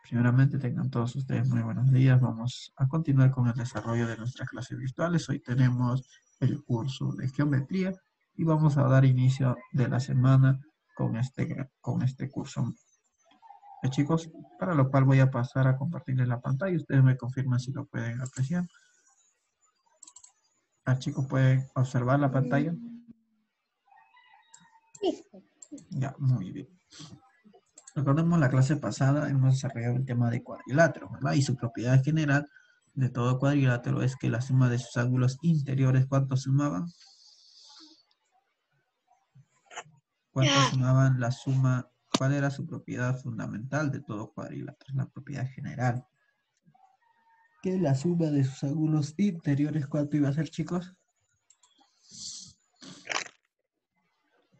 Primeramente, tengan todos ustedes muy buenos días. Vamos a continuar con el desarrollo de nuestras clases virtuales. Hoy tenemos el curso de geometría y vamos a dar inicio de la semana con este curso. Chicos, para lo cual voy a pasar a compartirles la pantalla. Ustedes me confirman si lo pueden apreciar. Chicos, ¿pueden observar la pantalla? Ya, muy bien. Recordemos la clase pasada, hemos desarrollado el tema de cuadriláteros, ¿verdad? Y su propiedad general de todo cuadrilátero es que la suma de sus ángulos interiores, ¿cuánto sumaban? ¿Cuánto sumaban la suma? ¿Cuál era su propiedad fundamental de todo cuadrilátero? La propiedad general. ¿Qué es la suma de sus ángulos interiores? ¿Cuánto iba a ser, chicos?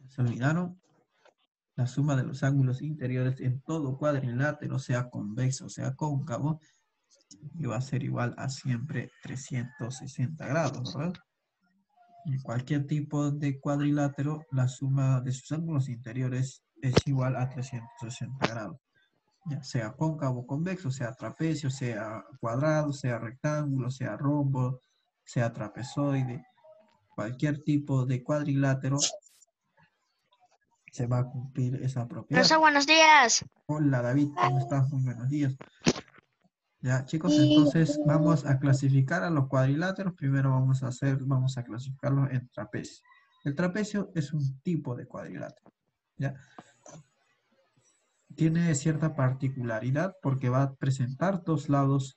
¿Se olvidaron? La suma de los ángulos interiores en todo cuadrilátero, sea convexo, sea cóncavo, iba a ser igual a siempre 360 grados, ¿verdad? En cualquier tipo de cuadrilátero, la suma de sus ángulos interiores es igual a 360 grados. Ya sea cóncavo, convexo, sea trapecio, sea cuadrado, sea rectángulo, sea rombo, sea trapezoide. Cualquier tipo de cuadrilátero se va a cumplir esa propiedad. Profesor, buenos días. Hola David, ¿cómo estás? Muy buenos días. Ya, chicos, entonces vamos a clasificar a los cuadriláteros. Primero vamos a clasificarlos en trapecio. El trapecio es un tipo de cuadrilátero, ¿ya? Tiene cierta particularidad porque va a presentar dos lados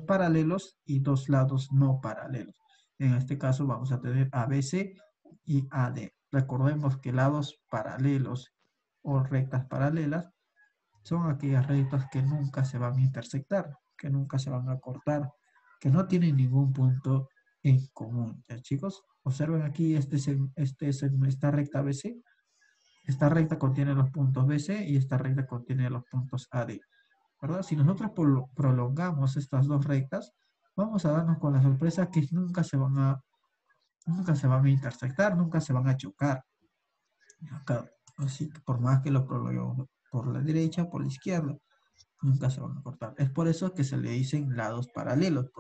paralelos y dos lados no paralelos. En este caso vamos a tener ABC y AD. Recordemos que lados paralelos o rectas paralelas son aquellas rectas que nunca se van a intersectar, que nunca se van a cortar, que no tienen ningún punto en común. ¿Ya, chicos? Observen aquí esta recta BC. Esta recta contiene los puntos BC y esta recta contiene los puntos AD. ¿Verdad? Si nosotros prolongamos estas dos rectas, vamos a darnos con la sorpresa que nunca se van a intersectar, nunca se van a chocar. Acá, así que por más que lo prolongemos por la derecha, por la izquierda, nunca se van a cortar. Es por eso que se le dicen lados paralelos,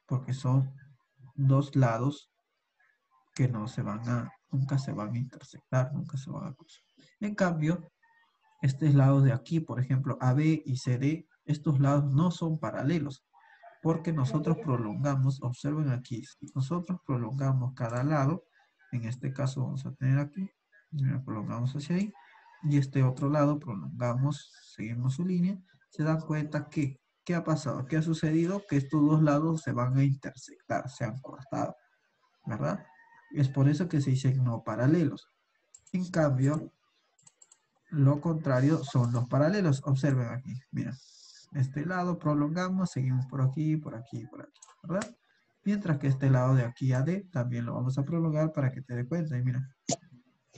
porque son dos lados que nunca se van a intersectar, nunca se van a cruzar. En cambio, estos lados de aquí, por ejemplo, AB y CD, estos lados no son paralelos, porque nosotros prolongamos, observen aquí, si nosotros prolongamos cada lado, en este caso vamos a tener aquí, prolongamos hacia ahí, y este otro lado prolongamos, seguimos su línea, se dan cuenta que, ¿qué ha pasado? ¿Qué ha sucedido? Que estos dos lados se van a intersectar, se han cortado, ¿verdad? Es por eso que se dicen no paralelos. En cambio, lo contrario son los paralelos. Observen aquí, mira. Este lado prolongamos, seguimos por aquí, por aquí, por aquí, ¿verdad? Mientras que este lado de aquí a D también lo vamos a prolongar para que te dé cuenta. Y mira,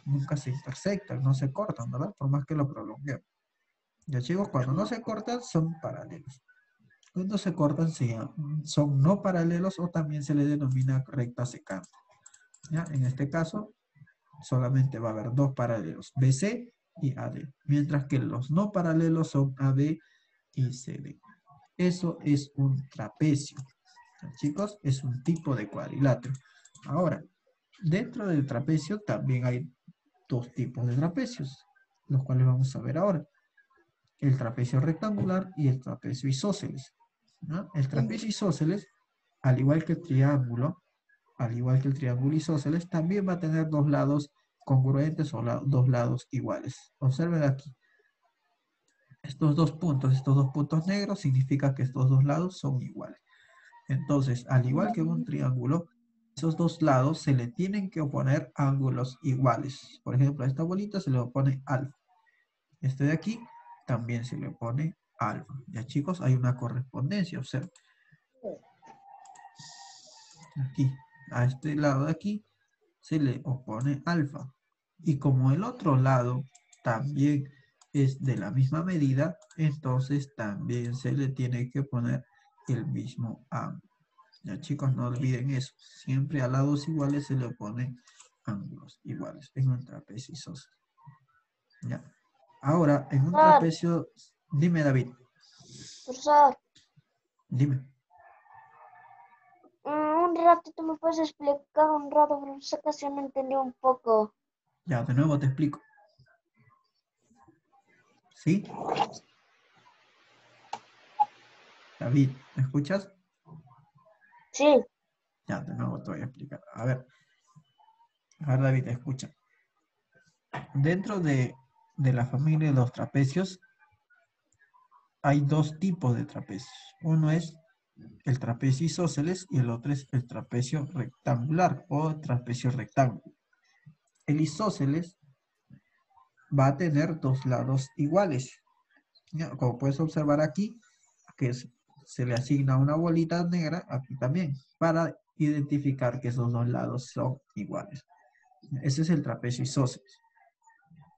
nunca se intersectan, no se cortan, ¿verdad? Por más que lo prolonguemos. Ya chicos, cuando no se cortan son paralelos. Cuando se cortan son no paralelos o también se le denomina recta secante. ¿Ya? En este caso, solamente va a haber dos paralelos, BC y AD, mientras que los no paralelos son AB y CD. Eso es un trapecio. Chicos, es un tipo de cuadrilátero. Ahora, dentro del trapecio también hay dos tipos de trapecios, los cuales vamos a ver ahora. El trapecio rectangular y el trapecio isósceles, ¿no? El trapecio isósceles, al igual que el triángulo isósceles, también va a tener dos lados congruentes o dos lados iguales. Observen aquí. Estos dos puntos negros, significa que estos dos lados son iguales. Entonces, al igual que un triángulo, esos dos lados se le tienen que oponer ángulos iguales. Por ejemplo, a esta bolita se le opone alfa. Este de aquí también se le opone alfa. Ya chicos, hay una correspondencia, observen. Aquí, a este lado de aquí, se le opone alfa. Y como el otro lado también es de la misma medida, entonces también se le tiene que poner el mismo ángulo. Ya chicos, no olviden eso. Siempre a lados iguales se le oponen ángulos iguales en un trapecio isósceles. ¿Ya? Ahora, en un trapecio Dime, David. Profesor, Dime. un ratito me puedes explicar un rato, profesor, casi no entendí un poco. Ya, de nuevo te explico. ¿Sí? David, ¿me escuchas? Sí, Ya, de nuevo te voy a explicar. A ver, David, escucha. Dentro de la familia de los trapecios hay dos tipos de trapecios. Uno es el trapecio isósceles y el otro es el trapecio rectangular o trapecio rectángulo. El isósceles va a tener dos lados iguales. ¿Ya? Como puedes observar aquí, que se le asigna una bolita negra aquí también para identificar que esos dos lados son iguales. Ese es el trapecio isósceles.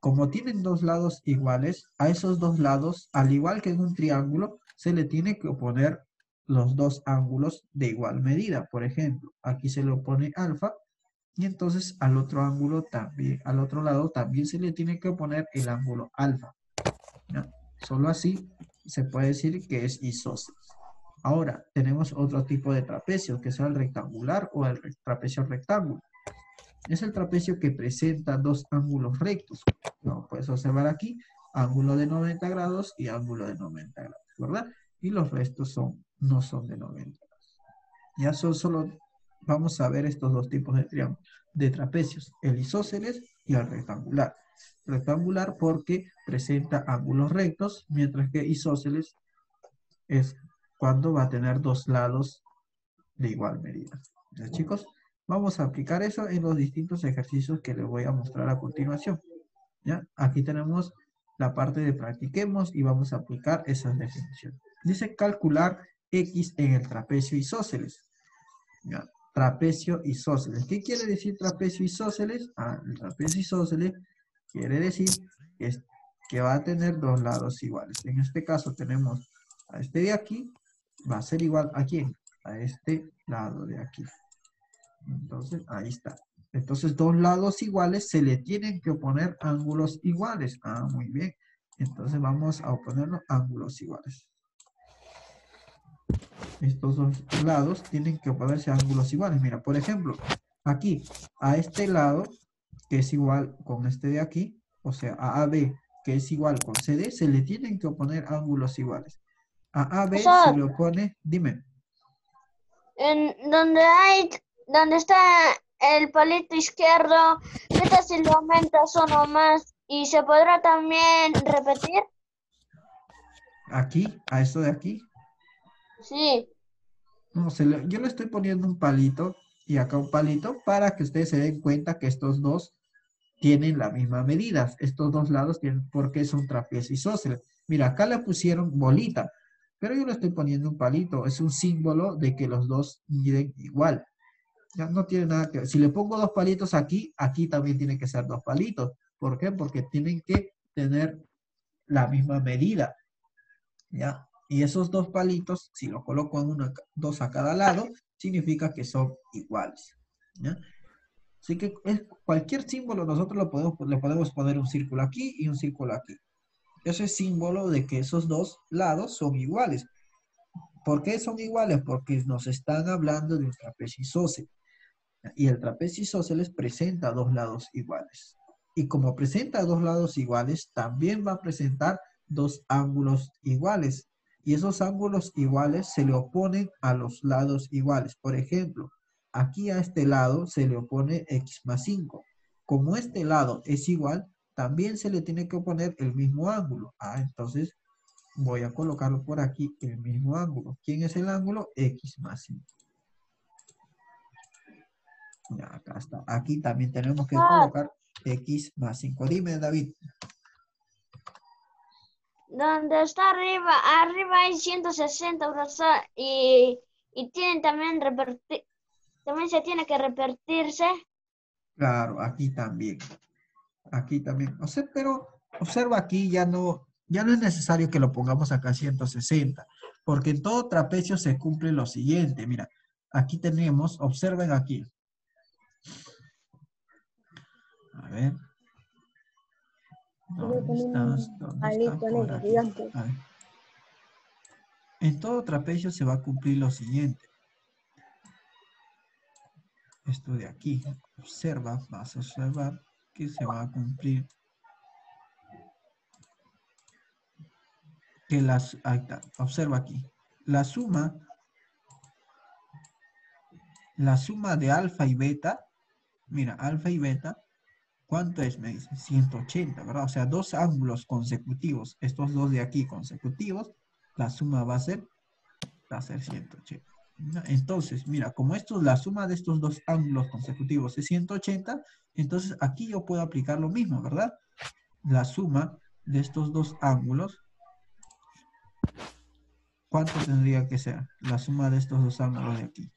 Como tienen dos lados iguales, a esos dos lados, al igual que en un triángulo, se le tiene que oponer los dos ángulos de igual medida. Por ejemplo, aquí se le opone alfa y entonces al otro ángulo también, al otro lado también se le tiene que oponer el ángulo alfa. ¿Ya? Solo así se puede decir que es isósceles. Ahora, tenemos otro tipo de trapecio, que es el rectangular o el trapecio rectángulo. Es el trapecio que presenta dos ángulos rectos. Como puedes observar aquí, ángulo de 90 grados y ángulo de 90 grados, ¿verdad? Y los restos no son de 90 grados. Ya solo vamos a ver estos dos tipos de triángulos, de trapecios, el isósceles y el rectangular. Rectangular porque presenta ángulos rectos, mientras que isósceles es cuando va a tener dos lados de igual medida. Entonces, chicos, vamos a aplicar eso en los distintos ejercicios que les voy a mostrar a continuación. ¿Ya? Aquí tenemos la parte de practiquemos y vamos a aplicar esas definiciones. Dice calcular x en el trapecio isósceles. ¿Ya? Trapecio isósceles. ¿Qué quiere decir trapecio isósceles? El trapecio isósceles quiere decir que va a tener dos lados iguales. En este caso tenemos a este de aquí, va a ser igual a quién? A este lado de aquí. Entonces, ahí está. Entonces, dos lados iguales se le tienen que oponer ángulos iguales. Muy bien. Entonces, vamos a oponernos ángulos iguales. Estos dos lados tienen que oponerse a ángulos iguales. Mira, por ejemplo, aquí, a este lado, que es igual con este de aquí, o sea, a AB, que es igual con CD, se le tienen que oponer ángulos iguales. A AB se profesor, le opone, dime. donde está el palito izquierdo, ¿qué tal si lo aumentas uno más? ¿Y se podrá también repetir? Aquí, a esto de aquí, Sí. no, yo le estoy poniendo un palito y acá un palito para que ustedes se den cuenta que estos dos tienen la misma medida. Estos dos lados tienen, porque son trapecio isósceles. Mira, acá le pusieron bolita, pero yo le estoy poniendo un palito. Es un símbolo de que los dos miden igual. Ya no tiene nada que ver. Si le pongo dos palitos aquí, aquí también tiene que ser dos palitos. ¿Por qué? Porque tienen que tener la misma medida. ¿Ya? Y esos dos palitos, si los coloco en dos a cada lado, significa que son iguales. ¿Ya? Así que cualquier símbolo nosotros le podemos poner un círculo aquí y un círculo aquí. Ese es símbolo de que esos dos lados son iguales. ¿Por qué son iguales? Porque nos están hablando de un trapecio isósceles. Y el trapecio isósceles presenta dos lados iguales. Y como presenta dos lados iguales, también va a presentar dos ángulos iguales. Y esos ángulos iguales se le oponen a los lados iguales. Por ejemplo, aquí a este lado se le opone x más 5. Como este lado es igual, también se le tiene que oponer el mismo ángulo. Entonces voy a colocarlo por aquí, el mismo ángulo. ¿Quién es el ángulo? X más 5. Ya, acá está. Aquí también tenemos que Profesor, colocar x más 5. Dime, David. donde está arriba hay 160, profesor, y tienen también también se tiene que repetirse. Claro, aquí también. Aquí también. O sea, pero observa aquí, ya no es necesario que lo pongamos acá 160, porque en todo trapecio se cumple lo siguiente. Mira, aquí tenemos, observen aquí. A ver. ¿Dónde estás? ¿Dónde estás? Por aquí. A ver. En todo trapecio se va a cumplir lo siguiente. Esto de aquí. Observa, vas a observar que se va a cumplir. Que las, ahí está, observa aquí. La suma de alfa y beta, mira, alfa y beta, ¿cuánto es? Me dice 180, ¿verdad? O sea, dos ángulos consecutivos, estos dos de aquí consecutivos, la suma va a ser 180. ¿No? Entonces, mira, como la suma de estos dos ángulos consecutivos es 180, entonces aquí yo puedo aplicar lo mismo, ¿verdad? La suma de estos dos ángulos, ¿cuánto tendría que ser? La suma de estos dos ángulos de aquí.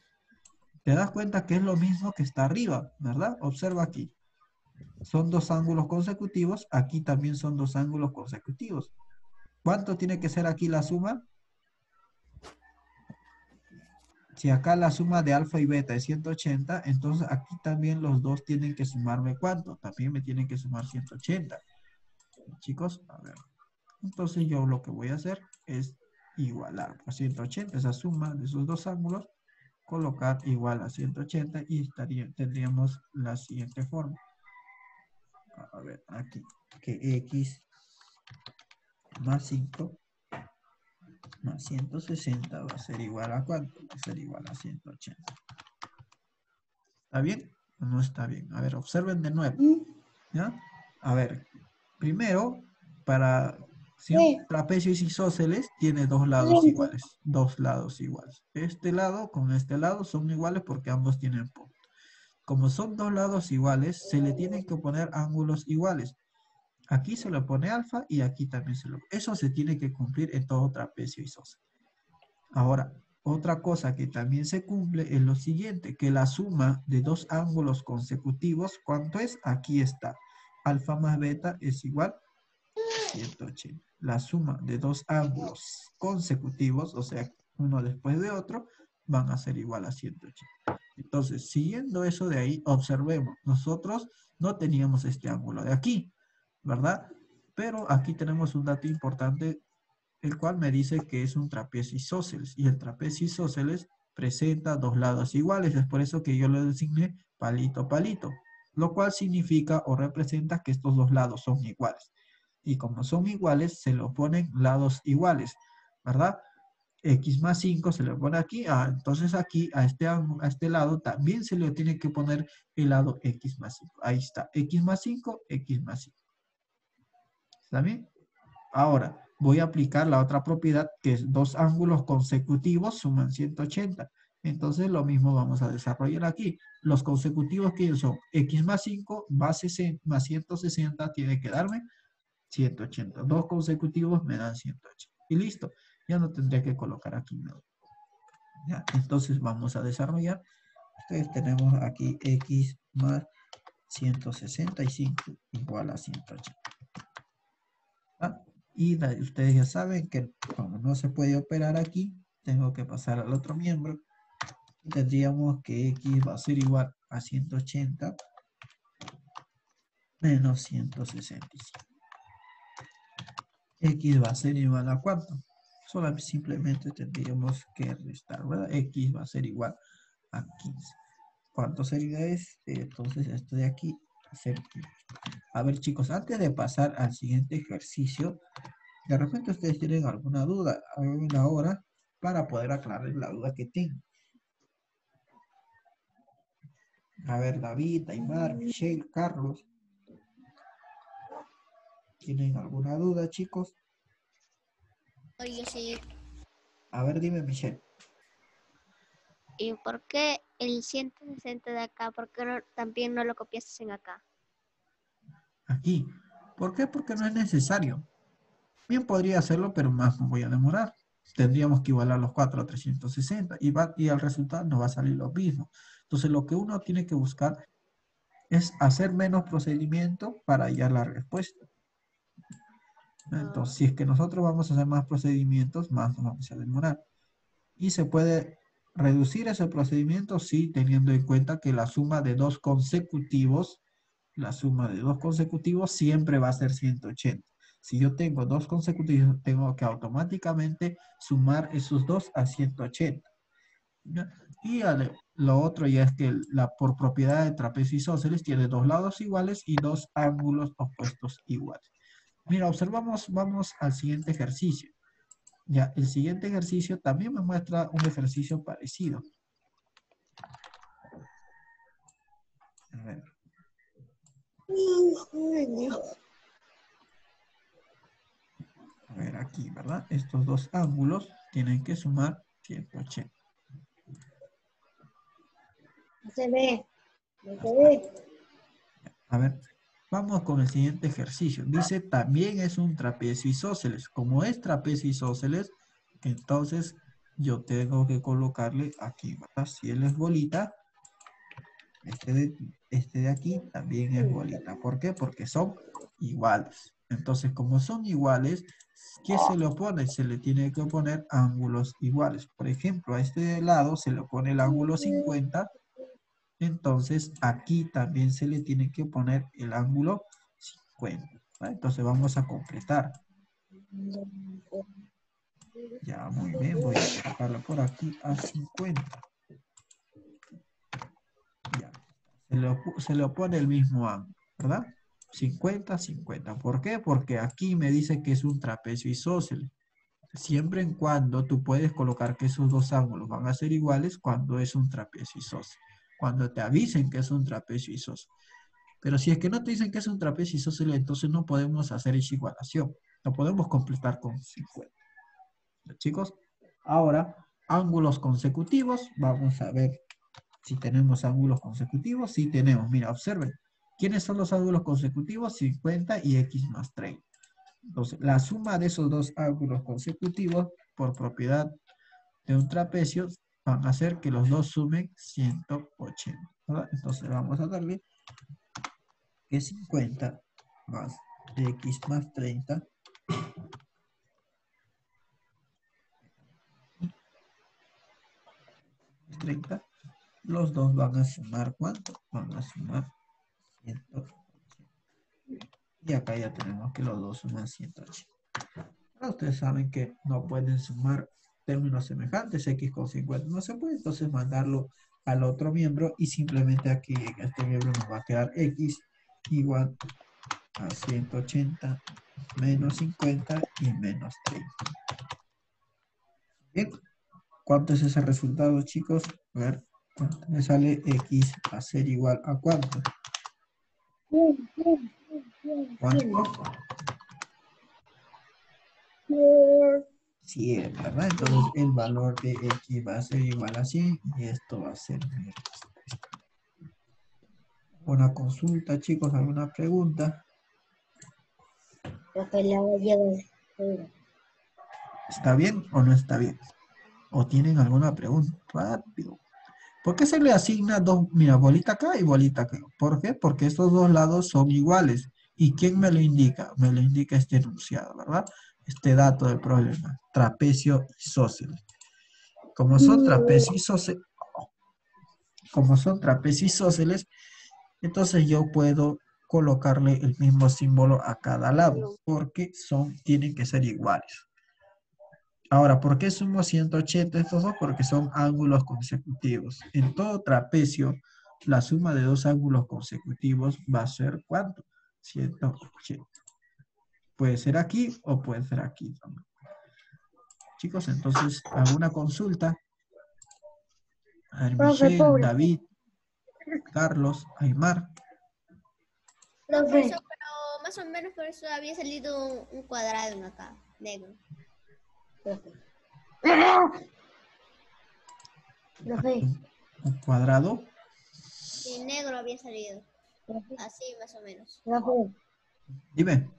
Te das cuenta que es lo mismo que está arriba, ¿verdad? Observa aquí. Son dos ángulos consecutivos, aquí también son dos ángulos consecutivos. ¿Cuánto tiene que ser aquí la suma? Si acá la suma de alfa y beta es 180, entonces aquí también los dos tienen que sumarme ¿cuánto? También me tienen que sumar 180. Chicos, a ver. Entonces yo lo que voy a hacer es igualar por 180 esa suma de esos dos ángulos, colocar igual a 180 y tendríamos la siguiente forma. A ver, aquí, que x más 5 más 160 va a ser igual a ¿cuánto? Va a ser igual a 180. ¿Está bien o no está bien? A ver, observen de nuevo. ¿Ya? A ver, primero, si un trapecio es isósceles, tiene dos lados iguales. Dos lados iguales. Este lado con este lado son iguales porque ambos tienen punto. Como son dos lados iguales, se le tienen que poner ángulos iguales. Aquí se le pone alfa y aquí también se lo pone. Eso se tiene que cumplir en todo trapecio isósceles. Ahora, otra cosa que también se cumple es lo siguiente, que la suma de dos ángulos consecutivos, ¿cuánto es? Aquí está. Alfa más beta es igual a 180. La suma de dos ángulos consecutivos, o sea, uno después de otro, van a ser igual a 180. Entonces, siguiendo eso de ahí, observemos, nosotros no teníamos este ángulo de aquí, ¿verdad? Pero aquí tenemos un dato importante, el cual me dice que es un trapecio isósceles, y el trapecio isósceles presenta dos lados iguales, es por eso que yo lo designé palito palito, lo cual significa o representa que estos dos lados son iguales. Y como son iguales, se lo ponen lados iguales, ¿verdad? X más 5 se le pone aquí, entonces aquí a este lado también se le tiene que poner el lado X más 5. Ahí está, X más 5, X más 5. ¿Está bien? Ahora, voy a aplicar la otra propiedad que es dos ángulos consecutivos suman 180. Entonces lo mismo vamos a desarrollar aquí. Los consecutivos que son X más 5 más 160 tiene que darme 180. Dos consecutivos me dan 180. Y listo. Ya no tendré que colocar aquí nada. ¿Ya? Entonces vamos a desarrollar. Entonces tenemos aquí X más 165 igual a 180. ¿Ah? Y ustedes ya saben que como no se puede operar aquí, tengo que pasar al otro miembro. Y tendríamos que X va a ser igual a 180 menos 165. X va a ser igual a ¿cuánto? Simplemente tendríamos que restar, ¿verdad? X va a ser igual a 15. ¿Cuánto sería este? Entonces esto de aquí va a ser 15. A ver, chicos, antes de pasar al siguiente ejercicio, de repente ustedes tienen alguna duda, háganla ahora para poder aclarar la duda que tienen. A ver, David, Aymar, Michelle, Carlos. ¿Tienen alguna duda, chicos? Oye, sí. A ver, dime, Michelle. ¿Y por qué el 160 de acá? ¿Por qué también no lo copiaste en acá? Aquí. ¿Por qué? Porque no es necesario. Bien podría hacerlo, pero más me voy a demorar. Tendríamos que igualar los 4 a 360 y al resultado nos va a salir lo mismo. Entonces, lo que uno tiene que buscar es hacer menos procedimiento para hallar la respuesta. Entonces, si es que nosotros vamos a hacer más procedimientos, más nos vamos a demorar. Y se puede reducir ese procedimiento, sí, teniendo en cuenta que la suma de dos consecutivos la suma de dos consecutivos siempre va a ser 180. Si yo tengo dos consecutivos, tengo que automáticamente sumar esos dos a 180. ¿Ya? Y lo otro ya es que por propiedad de trapecio isósceles tiene dos lados iguales y dos ángulos opuestos iguales. Mira, observamos, vamos al siguiente ejercicio. Ya, el siguiente ejercicio también me muestra un ejercicio parecido. A ver. A ver aquí, ¿verdad? Estos dos ángulos tienen que sumar 180. No se ve. No se ve. A ver, vamos con el siguiente ejercicio. Dice, también es un trapecio isósceles. Como es trapecio isósceles, entonces yo tengo que colocarle aquí, ¿verdad? Si él es bolita, este de aquí también es bolita. ¿Por qué? Porque son iguales. Entonces, como son iguales, ¿qué se le opone? Se le tiene que oponer ángulos iguales. Por ejemplo, a este lado se le opone el ángulo 50. Entonces, aquí también se le tiene que poner el ángulo 50. ¿Vale? Entonces, vamos a completar. Ya, muy bien. Voy a colocarlo por aquí a 50. Ya. Se le opone el mismo ángulo, ¿verdad? 50, 50. ¿Por qué? Porque aquí me dice que es un trapecio isósceles. Siempre en cuando tú puedes colocar que esos dos ángulos van a ser iguales cuando es un trapecio isósceles. Cuando te avisen que es un trapecio isósceles. Pero si es que no te dicen que es un trapecio isósceles, entonces no podemos hacer esa igualación. No podemos completar con 50. Chicos, ahora, ángulos consecutivos. Vamos a ver si tenemos ángulos consecutivos. Sí tenemos. Mira, observen. ¿Quiénes son los ángulos consecutivos? 50 y x más 30. Entonces, la suma de esos dos ángulos consecutivos, por propiedad de un trapecio, van a hacer que los dos sumen 180. ¿Verdad? Entonces, vamos a darle que 50 más x más 30 los dos van a sumar, ¿cuánto? Van a sumar 180. Y acá ya tenemos que los dos suman 180. Ahora ustedes saben que no pueden sumar términos semejantes, x con 50 no se puede, entonces mandarlo al otro miembro y simplemente aquí en este miembro nos va a quedar x igual a 180 menos 50 y menos 30. Bien, ¿cuánto es ese resultado, chicos? A ver, ¿cuánto me sale x va a ser igual a cuánto? ¿Cuánto? 100, ¿verdad? Entonces el valor de x va a ser igual a 100 y esto va a ser mi respuesta. Una consulta, chicos, alguna pregunta. ¿Está bien o no está bien? ¿O tienen alguna pregunta? Rápido. ¿Por qué se le asigna dos, mira, bolita acá y bolita acá? ¿Por qué? Porque estos dos lados son iguales. ¿Y quién me lo indica? Me lo indica este enunciado, ¿verdad? Este dato del problema. Trapecio isósceles. Como son trapecio isósceles, entonces yo puedo colocarle el mismo símbolo a cada lado, porque tienen que ser iguales. Ahora, ¿por qué sumo 180 estos dos? Porque son ángulos consecutivos. En todo trapecio, la suma de dos ángulos consecutivos va a ser ¿cuánto? 180. Puede ser aquí o puede ser aquí también. Chicos, entonces, ¿alguna consulta? A ver, Michelle, David, Carlos, Aymar. Profesor, pero más o menos por eso había salido un cuadrado en acá, negro. ¿Un cuadrado? Sí, negro había salido. Así más o menos. Dime.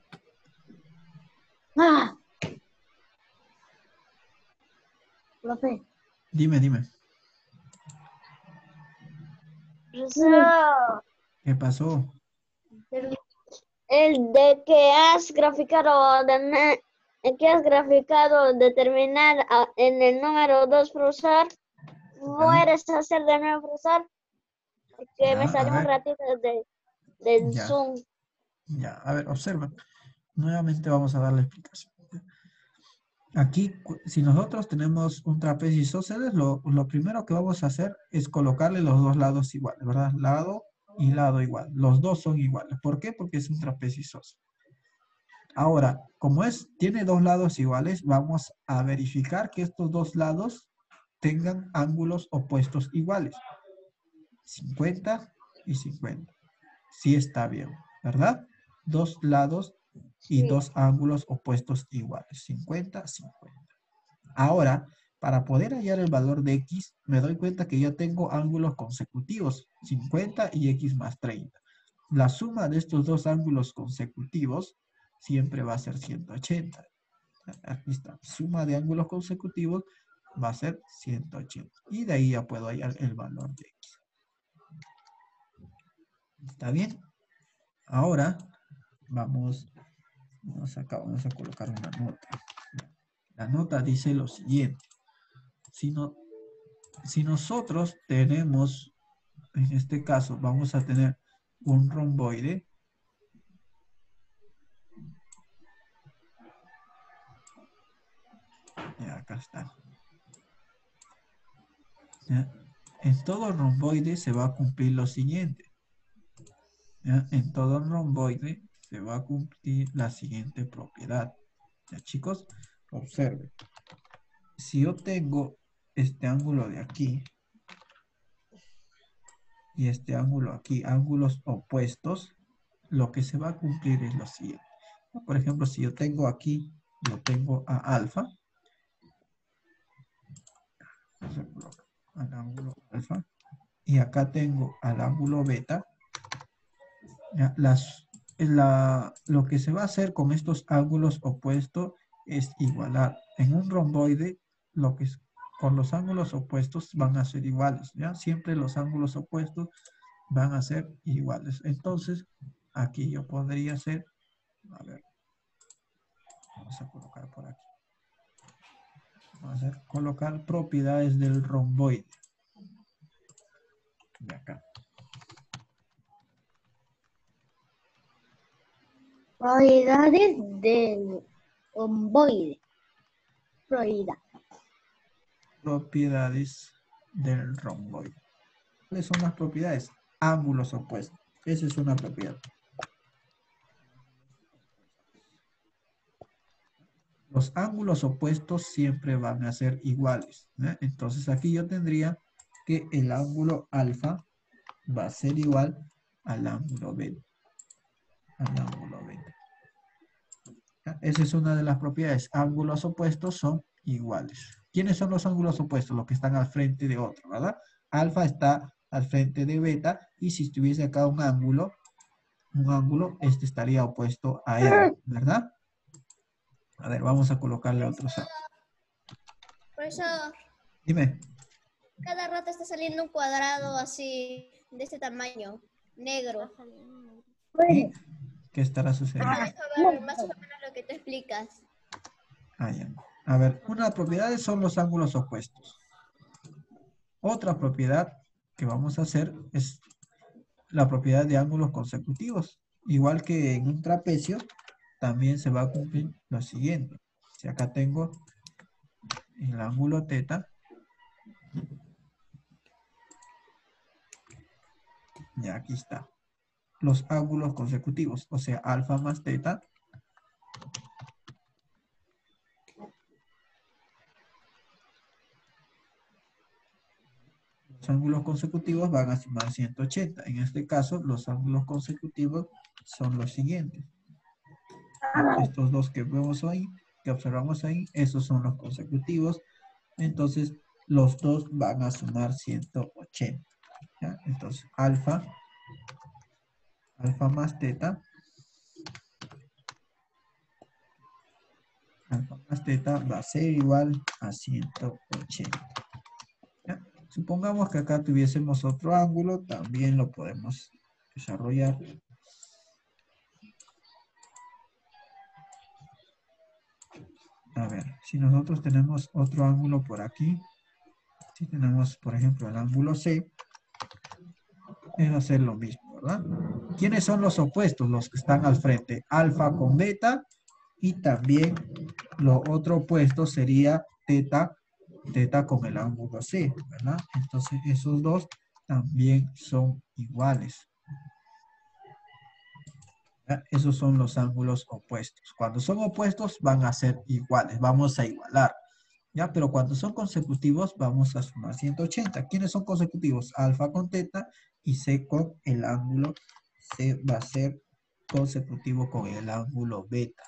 Profe. Dime. Profesor, ¿Qué pasó? el de que has graficado, determinar en el número 2, profesor. ¿Puedes hacer de nuevo, profesor? Porque Ya, me a salió un ver. ratito de... del Ya, Zoom. ya. A ver, observa. Nuevamente vamos a dar la explicación. Aquí, si nosotros tenemos un trapecio isósceles, lo primero que vamos a hacer es colocarle los dos lados iguales, ¿verdad? Lado y lado igual. Los dos son iguales. ¿Por qué? Porque es un trapecio isósceles. Ahora, como tiene dos lados iguales, vamos a verificar que estos dos lados tengan ángulos opuestos iguales. 50 y 50. Sí está bien, ¿verdad? Dos lados y Sí. dos ángulos opuestos iguales. 50, 50. Ahora, para poder hallar el valor de x, me doy cuenta que yo tengo ángulos consecutivos, 50 y x más 30. La suma de estos dos ángulos consecutivos siempre va a ser 180. Aquí está, suma de ángulos consecutivos va a ser 180. Y de ahí ya puedo hallar el valor de x. ¿Está bien? Ahora, vamos a colocar una nota. La nota dice lo siguiente. Si nosotros tenemos, en este caso, vamos a tener un romboide. Y acá está. ¿Ya? En todo romboide se va a cumplir lo siguiente. ¿Ya? En todo romboide se va a cumplir la siguiente propiedad. ¿Ya, chicos? Observen. Si yo tengo este ángulo de aquí y este ángulo aquí, ángulos opuestos, lo que se va a cumplir es lo siguiente. Por ejemplo, si yo tengo aquí, yo tengo a alfa, se coloca al ángulo alfa, y acá tengo al ángulo beta. Ya, lo que se va a hacer con estos ángulos opuestos es igualar. En un romboide, con los ángulos opuestos van a ser iguales, ¿ya? Siempre los ángulos opuestos van a ser iguales. Entonces, aquí yo podría hacer, a ver, vamos a colocar por aquí. Vamos a colocar propiedades del romboide. De acá. Propiedades del romboide. Propiedades del romboide. ¿Cuáles son las propiedades? Ángulos opuestos. Esa es una propiedad. Los ángulos opuestos siempre van a ser iguales, ¿eh? Entonces aquí yo tendría que el ángulo alfa va a ser igual al ángulo beta. ¿Ya? Esa es una de las propiedades. Ángulos opuestos son iguales. ¿Quiénes son los ángulos opuestos? Los que están al frente de otro, ¿verdad? Alfa está al frente de beta y si estuviese acá un ángulo, este estaría opuesto a él, ¿verdad? A ver, vamos a colocarle otros ángulos. Profesor, Dime. cada rato está saliendo un cuadrado así, de este tamaño, negro. ¿Y qué estará sucediendo? Me deja ver más o menos lo que tú explicas. Ah, ya. A ver, una propiedad son los ángulos opuestos. Otra propiedad que vamos a hacer es la propiedad de ángulos consecutivos. Igual que en un trapecio, también se va a cumplir lo siguiente. Si acá tengo el ángulo teta, y aquí está. Los ángulos consecutivos, o sea, alfa más teta. Los ángulos consecutivos van a sumar 180. En este caso, los ángulos consecutivos son los siguientes. Estos dos que vemos ahí, que observamos ahí, esos son los consecutivos. Entonces, los dos van a sumar 180. ¿Ya? Entonces, alfa más teta. Alfa más teta va a ser igual a 180. ¿Ya? Supongamos que acá tuviésemos otro ángulo, también lo podemos desarrollar. A ver, si nosotros tenemos otro ángulo por aquí, si tenemos, por ejemplo, el ángulo C, es hacer lo mismo. ¿verdad? ¿Quiénes son los opuestos? Los que están al frente. Alfa con beta y también lo otro opuesto sería teta, teta con el ángulo C, ¿verdad? Entonces esos dos también son iguales. ¿Ya? Esos son los ángulos opuestos. Cuando son opuestos van a ser iguales, vamos a igualar. ¿Ya? Pero cuando son consecutivos vamos a sumar 180. ¿Quiénes son consecutivos? Alfa con teta y C con el ángulo C va a ser consecutivo con el ángulo beta.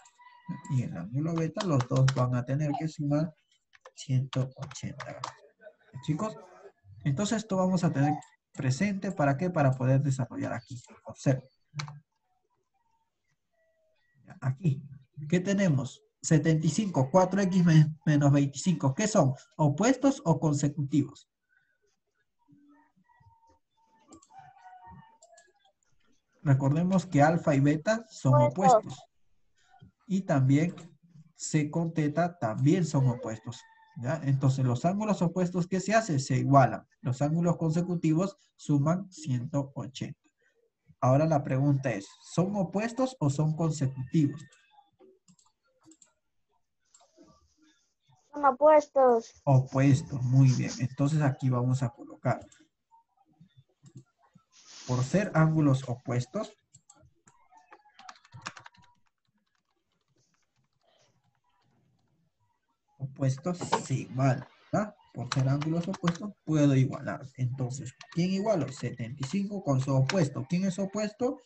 Y el ángulo beta los dos van a tener que sumar 180 grados. Chicos, entonces esto vamos a tener presente. ¿Para qué? Para poder desarrollar aquí. Observen. Aquí, ¿qué tenemos? 75, 4x menos 25. ¿Qué son? ¿Opuestos o consecutivos? Recordemos que alfa y beta son opuestos. Y también C con teta también son opuestos. ¿Ya? Entonces los ángulos opuestos, ¿qué se hace? Se igualan. Los ángulos consecutivos suman 180. Ahora la pregunta es, ¿son opuestos o son consecutivos? Son opuestos. Opuestos, muy bien. Entonces aquí vamos a colocar. Por ser ángulos opuestos, se igualan, ¿verdad? Por ser ángulos opuestos, puedo igualar. Entonces, ¿quién igualo? 75 con su opuesto. ¿Quién es opuesto?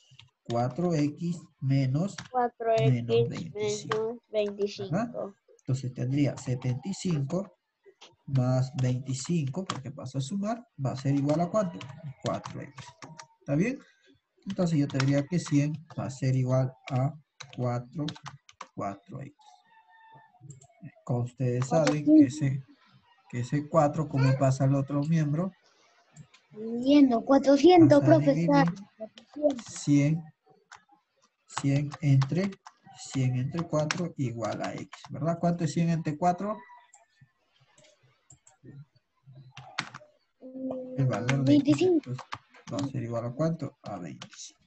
4x menos 4x 25. menos ¿Verdad? 25. Entonces tendría 75 más 25, porque paso a sumar, va a ser igual a ¿cuánto? 4x. ¿Está bien? Entonces yo tendría que 100 va a ser igual a 4x. Como ustedes saben que ese 4, como pasa al otro miembro, Yendo, 400, vas a profesor. dividir 100 entre 4 igual a x, ¿verdad? ¿Cuánto es 100 entre 4? El valor de x. 25. Entonces, va a ser igual a ¿cuánto? A 25.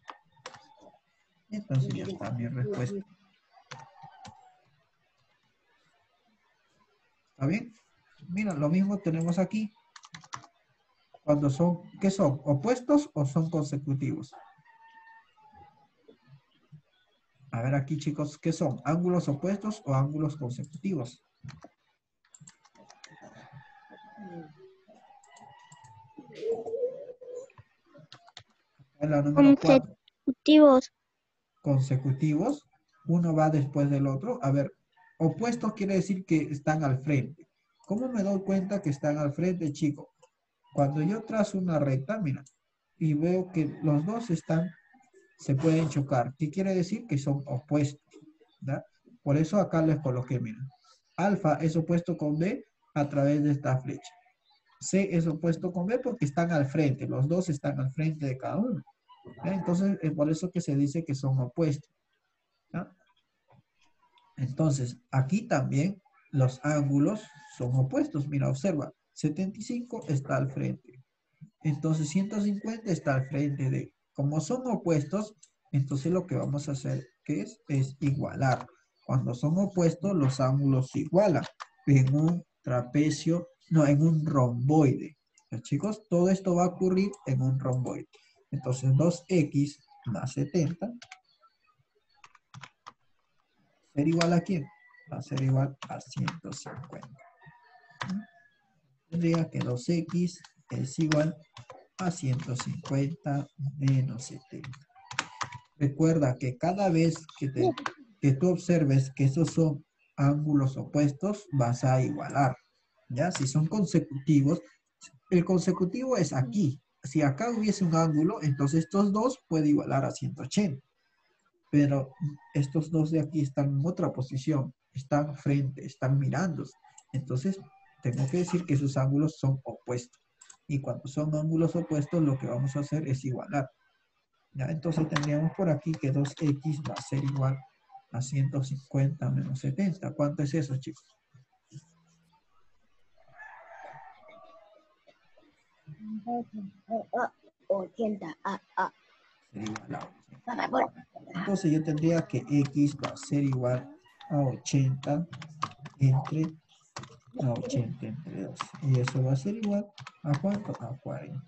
Entonces ya está mi respuesta. ¿Está bien? Mira, lo mismo tenemos aquí. Cuando son, ¿qué son? ¿Opuestos o son consecutivos? A ver aquí, chicos, ¿qué son? ¿Ángulos opuestos o ángulos consecutivos? En la número 4. Consecutivos. Consecutivos. Uno va después del otro. A ver, opuestos quiere decir que están al frente. ¿Cómo me doy cuenta que están al frente, chicos? Cuando yo trazo una recta, mira, y veo que los dos se pueden chocar. ¿Qué quiere decir? Que son opuestos. ¿Da? Por eso acá les coloqué, miren. Alfa es opuesto con B a través de esta flecha. C es opuesto con B porque están al frente. Los dos están al frente de cada uno. ¿Ya? Entonces, es por eso que se dice que son opuestos. ¿Ya? Entonces, aquí también los ángulos son opuestos. Mira, observa. 75 está al frente. Entonces, 150 está al frente de. Como son opuestos, entonces lo que vamos a hacer, ¿qué es? Es igualar. Cuando son opuestos, los ángulos se igualan. En un trapecio, no, en un romboide. ¿Ya, chicos? Todo esto va a ocurrir en un romboide. Entonces, 2x más 70 ser igual a quién? Va a ser igual a 150. Tendría que 2x es igual a 150 menos 70. Recuerda que cada vez que tú observes que esos son ángulos opuestos, vas a igualar. ¿Ya? Si son consecutivos, el consecutivo es aquí. Si acá hubiese un ángulo, entonces estos dos pueden igualar a 180. Pero estos dos de aquí están en otra posición, están frente, están mirándose. Entonces, tengo que decir que sus ángulos son opuestos. Y cuando son ángulos opuestos, lo que vamos a hacer es igualar. ¿Ya? Entonces tendríamos por aquí que 2x va a ser igual a 150 menos 70. ¿Cuánto es eso, chicos? 80. ser igual a 80. Entonces yo tendría que X va a ser igual a 80 entre 2. Y eso va a ser igual a ¿cuánto? A 40.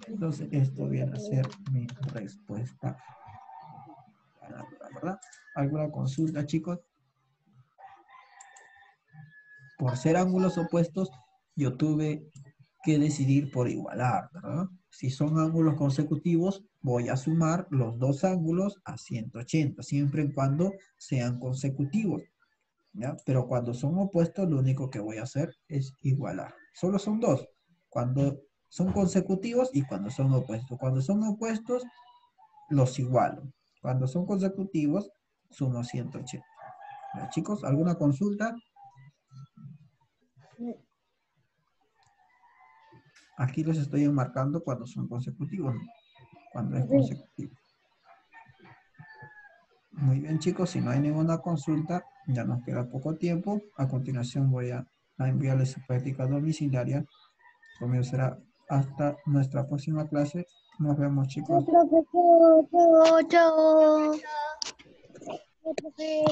Entonces esto viene a ser mi respuesta, ¿verdad? ¿Alguna consulta, chicos? Por ser ángulos opuestos, yo tuve que decidir por igualar, ¿verdad? Si son ángulos consecutivos, voy a sumar los dos ángulos a 180, siempre y cuando sean consecutivos, ¿ya? Pero cuando son opuestos, lo único que voy a hacer es igualar. Solo son dos, cuando son consecutivos y cuando son opuestos. Cuando son opuestos, los igualo. Cuando son consecutivos, sumo 180. ¿Ya, chicos? ¿Alguna consulta? Aquí los estoy enmarcando cuando son consecutivos, ¿no? Cuando es consecutivo. Muy bien, chicos, si no hay ninguna consulta, ya nos queda poco tiempo. A continuación voy a enviarles su práctica domiciliaria. Conmigo será hasta nuestra próxima clase. Nos vemos, chicos. Profesor, chao, chao. Chao, profe.